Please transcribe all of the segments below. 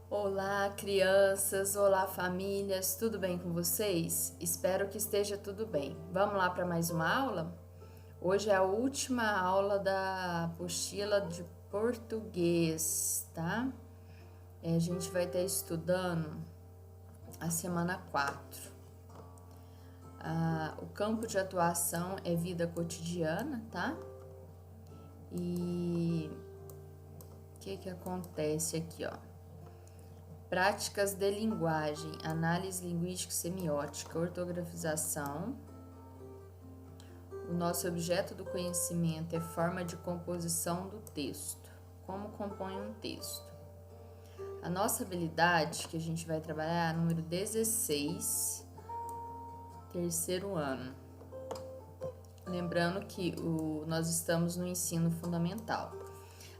Olá, crianças! Olá, famílias! Tudo bem com vocês? Espero que esteja tudo bem. Vamos lá para mais uma aula? Hoje é a última aula da apostila de português, tá? A gente vai estar estudando a semana 4. O campo de atuação é vida cotidiana, tá? E o que acontece aqui, ó? Práticas de linguagem, análise linguística e semiótica, ortografização. O nosso objeto do conhecimento é forma de composição do texto. Como compõe um texto? A nossa habilidade que a gente vai trabalhar é número 16, terceiro ano. Lembrando que nós estamos no ensino fundamental.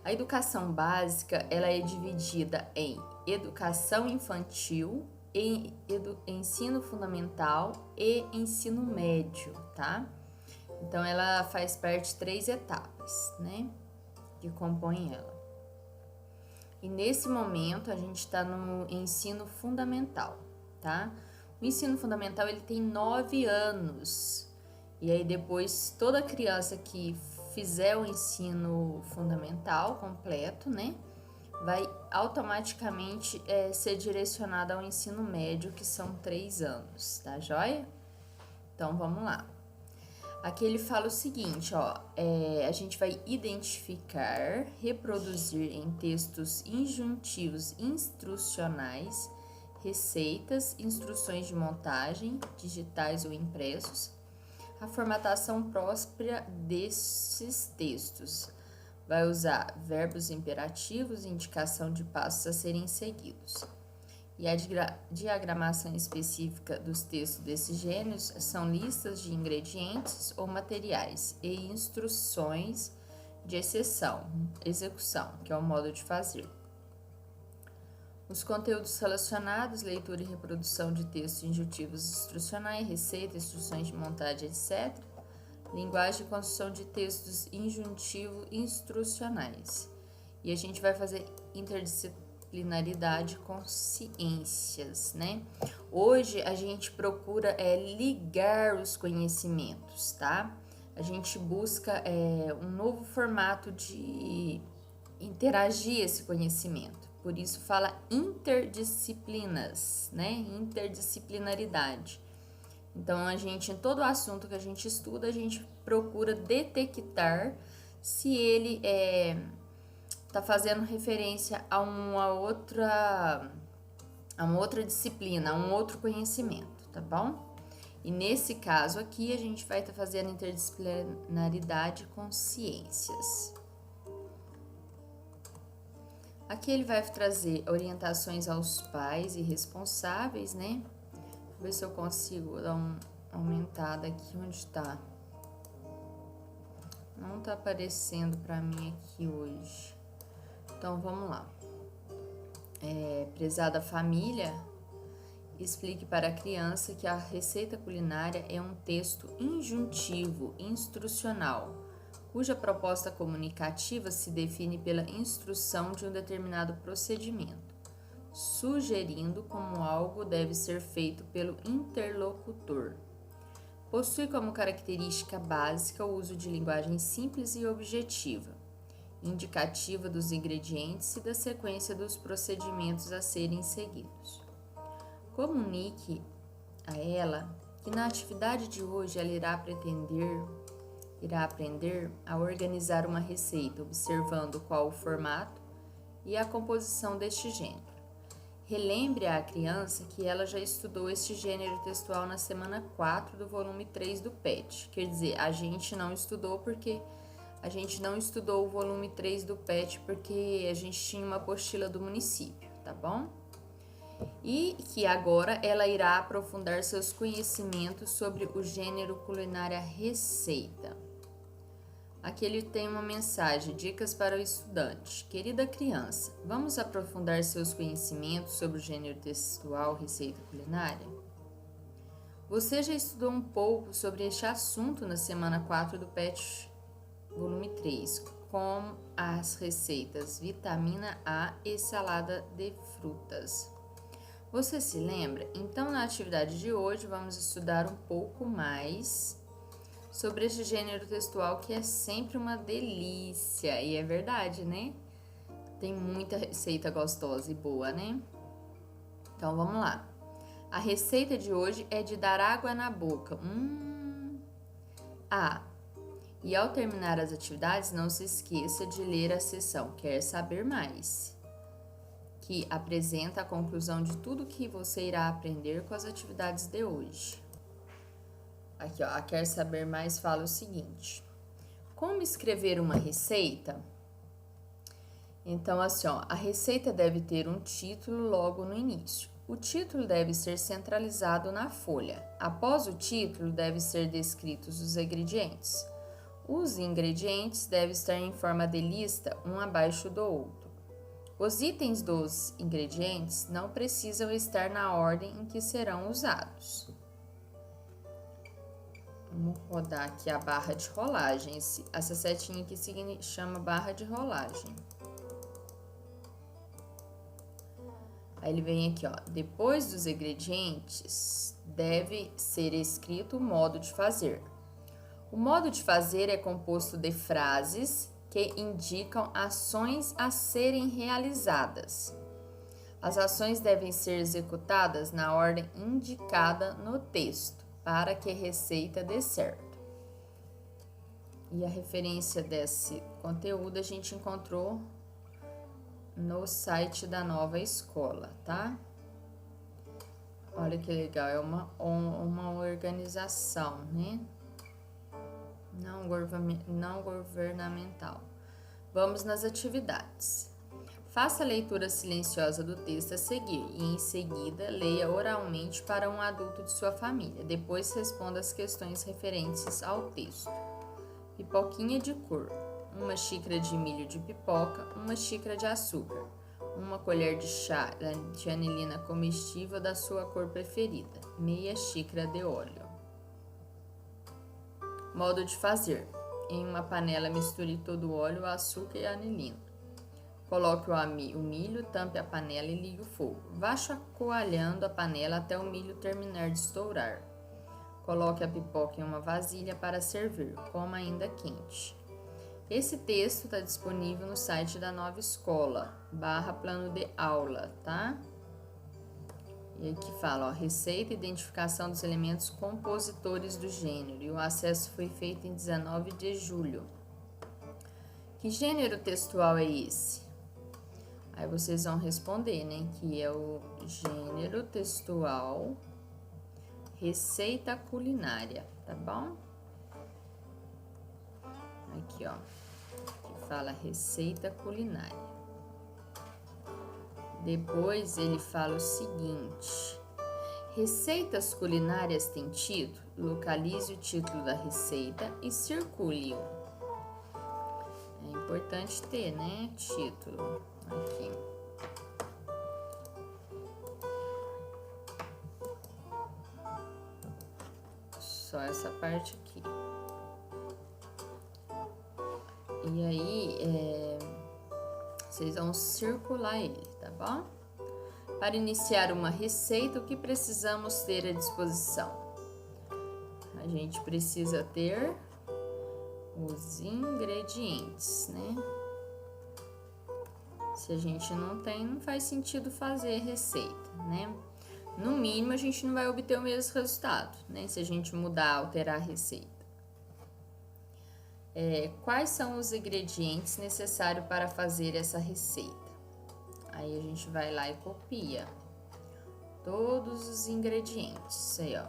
A educação básica ela é dividida em educação infantil, ensino fundamental e ensino médio, tá? Então, ela faz parte de 3 etapas, né? Que compõem ela. E nesse momento, a gente está no ensino fundamental, tá? O ensino fundamental, ele tem 9 anos. E aí, depois, toda criança que fizer o ensino fundamental completo, né? Vai automaticamente ser direcionada ao ensino médio, que são 3 anos, tá joia? Então, vamos lá. Aqui ele fala o seguinte, ó, a gente vai identificar, reproduzir em textos injuntivos instrucionais, receitas, instruções de montagem, digitais ou impressos, a formatação própria desses textos. Vai usar verbos imperativos, indicação de passos a serem seguidos. E a diagramação específica dos textos desses gêneros são listas de ingredientes ou materiais e instruções de execução, que é o modo de fazer. Os conteúdos relacionados, leitura e reprodução de textos injuntivos instrucionais, receita, instruções de montagem, etc. Linguagem e construção de textos injuntivo instrucionais. E a gente vai fazer interdisciplinaridade com ciências, né? Hoje a gente procura ligar os conhecimentos, tá? A gente busca um novo formato de interagir esse conhecimento. Por isso fala interdisciplinas, né? Interdisciplinaridade. Então, a gente, em todo assunto que a gente estuda, a gente procura detectar se ele está fazendo referência a uma outra disciplina, a um outro conhecimento, tá bom? E nesse caso aqui, a gente vai estar fazendo interdisciplinaridade com ciências. Aqui ele vai trazer orientações aos pais e responsáveis, né? Vou ver se eu consigo dar uma aumentada aqui onde está. Não tá aparecendo para mim aqui hoje. Então, vamos lá. Prezada família, explique para a criança que a receita culinária é um texto injuntivo, instrucional, cuja proposta comunicativa se define pela instrução de um determinado procedimento, sugerindo como algo deve ser feito pelo interlocutor. Possui como característica básica o uso de linguagem simples e objetiva, indicativa dos ingredientes e da sequência dos procedimentos a serem seguidos. Comunique a ela que na atividade de hoje ela irá aprender a organizar uma receita, observando qual o formato e a composição deste gênero. Relembre à criança que ela já estudou este gênero textual na semana 4 do volume 3 do PET. Quer dizer, a gente não estudou o volume 3 do PET porque a gente tinha uma apostila do município, tá bom? E que agora ela irá aprofundar seus conhecimentos sobre o gênero culinária receita. Aqui ele tem uma mensagem, dicas para o estudante. Querida criança, vamos aprofundar seus conhecimentos sobre o gênero textual receita culinária? Você já estudou um pouco sobre este assunto na semana 4 do PET volume 3, com as receitas vitamina A e salada de frutas. Você se lembra? Então, na atividade de hoje, vamos estudar um pouco mais sobre este gênero textual que é sempre uma delícia. E é verdade, né? Tem muita receita gostosa e boa, né? Então, vamos lá. A receita de hoje é de dar água na boca. E ao terminar as atividades, não se esqueça de ler a seção Quer Saber Mais, que apresenta a conclusão de tudo que você irá aprender com as atividades de hoje. Aqui, ó, a Quer Saber Mais fala o seguinte: como escrever uma receita? Então, assim, ó, a receita deve ter um título logo no início. O título deve ser centralizado na folha. Após o título, devem ser descritos os ingredientes. Os ingredientes devem estar em forma de lista, um abaixo do outro. Os itens dos ingredientes não precisam estar na ordem em que serão usados. Vamos rodar aqui a barra de rolagem. Essa setinha aqui se chama barra de rolagem. Aí ele vem aqui, ó. Depois dos ingredientes, deve ser escrito o modo de fazer. O modo de fazer é composto de frases que indicam ações a serem realizadas. As ações devem ser executadas na ordem indicada no texto, para que a receita dê certo. E a referência desse conteúdo a gente encontrou no site da Nova Escola, tá? Olha que legal, é uma organização, né? Não governamental. Vamos nas atividades. Faça a leitura silenciosa do texto a seguir e, em seguida, leia oralmente para um adulto de sua família. Depois, responda as questões referentes ao texto. Pipoquinha de cor. 1 xícara de milho de pipoca, 1 xícara de açúcar, 1 colher de chá de anilina comestível da sua cor preferida, meia xícara de óleo. Modo de fazer. Em uma panela, misture todo o óleo, o açúcar e a anilina. Coloque o milho, tampe a panela e ligue o fogo. Vá chacoalhando a panela até o milho terminar de estourar. Coloque a pipoca em uma vasilha para servir, coma ainda quente. Esse texto está disponível no site da Nova Escola, /plano de aula, tá? E aqui fala, ó, receita e identificação dos elementos compositores do gênero. E o acesso foi feito em 19 de julho. Que gênero textual é esse? Aí vocês vão responder, né? Que é o gênero textual receita culinária, tá bom? Aqui, ó, que fala receita culinária. Depois ele fala o seguinte: receitas culinárias têm título? Localize o título da receita e circule-o. É importante ter, né? Título. Aqui. Só essa parte aqui. E aí, vocês vão circular ele, tá bom? Para iniciar uma receita, o que precisamos ter à disposição? A gente precisa ter os ingredientes, né? Se a gente não tem, não faz sentido fazer receita, né? No mínimo, a gente não vai obter o mesmo resultado, né? Se a gente mudar, alterar a receita. Quais são os ingredientes necessários para fazer essa receita? Aí a gente vai lá e copia todos os ingredientes. Aí, ó.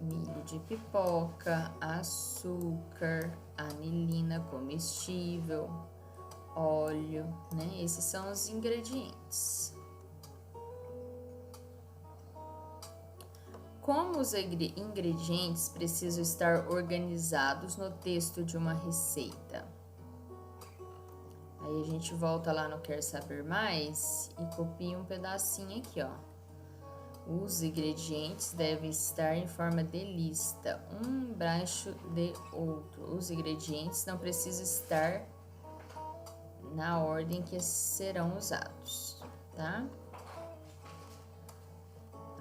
Milho de pipoca, açúcar, anilina comestível, óleo, né? Esses são os ingredientes. Como os ingredientes precisam estar organizados no texto de uma receita? Aí a gente volta lá no Quer Saber Mais e copia um pedacinho aqui, ó. Os ingredientes devem estar em forma de lista, um embaixo de outro. Os ingredientes não precisam estar na ordem que serão usados, tá?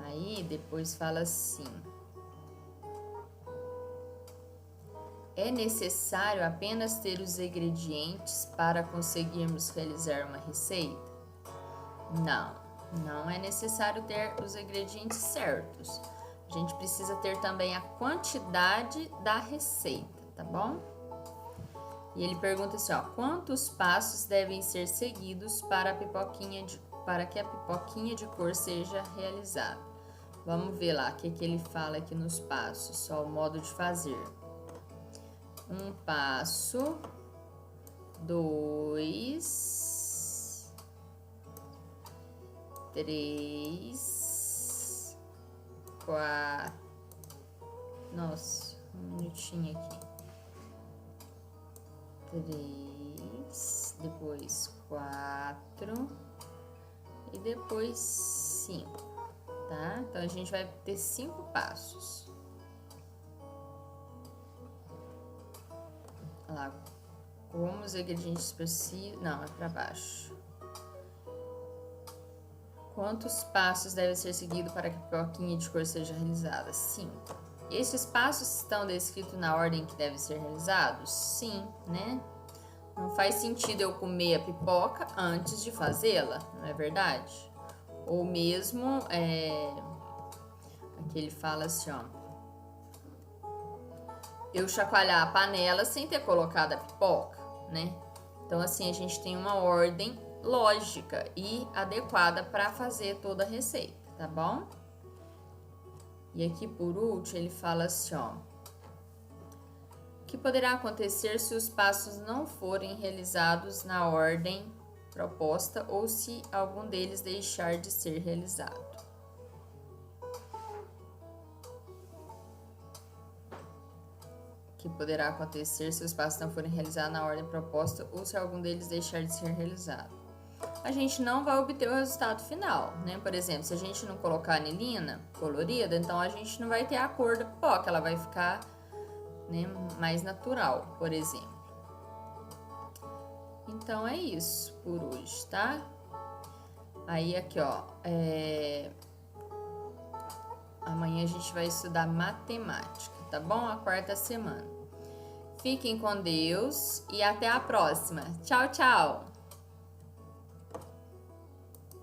Aí depois fala assim: é necessário apenas ter os ingredientes para conseguirmos realizar uma receita? Não é necessário ter os ingredientes certos. A gente precisa ter também a quantidade da receita, tá bom? E ele pergunta assim, ó, quantos passos devem ser seguidos para que a pipoquinha de cor seja realizada? Vamos ver lá o que ele fala aqui nos passos, só o modo de fazer. 1 passo, 2, 3, 4. Nossa, um minutinho aqui. 3, depois 4 e depois 5, tá? Então a gente vai ter 5 passos. Olha lá, como os ingredientes precisam. Não, é para baixo. Quantos passos devem ser seguidos para que a pipoquinha de cor seja realizada? 5. Esses passos estão descritos na ordem que devem ser realizados? Sim, né? Não faz sentido eu comer a pipoca antes de fazê-la, não é verdade? Ou mesmo, aqui ele fala assim, ó, eu chacoalhar a panela sem ter colocado a pipoca, né? Então, assim, a gente tem uma ordem lógica e adequada para fazer toda a receita, tá bom? E aqui, por último, ele fala assim, ó, o que poderá acontecer se os passos não forem realizados na ordem proposta ou se algum deles deixar de ser realizado? O que poderá acontecer se os passos não forem realizados na ordem proposta ou se algum deles deixar de ser realizado? A gente não vai obter o resultado final, né? Por exemplo, se a gente não colocar anilina colorida, então a gente não vai ter a cor da pipoca, ela vai ficar, né, mais natural, por exemplo. Então é isso por hoje, tá? Aí aqui, ó, amanhã a gente vai estudar matemática, tá bom? A 4ª semana. Fiquem com Deus e até a próxima. Tchau, tchau!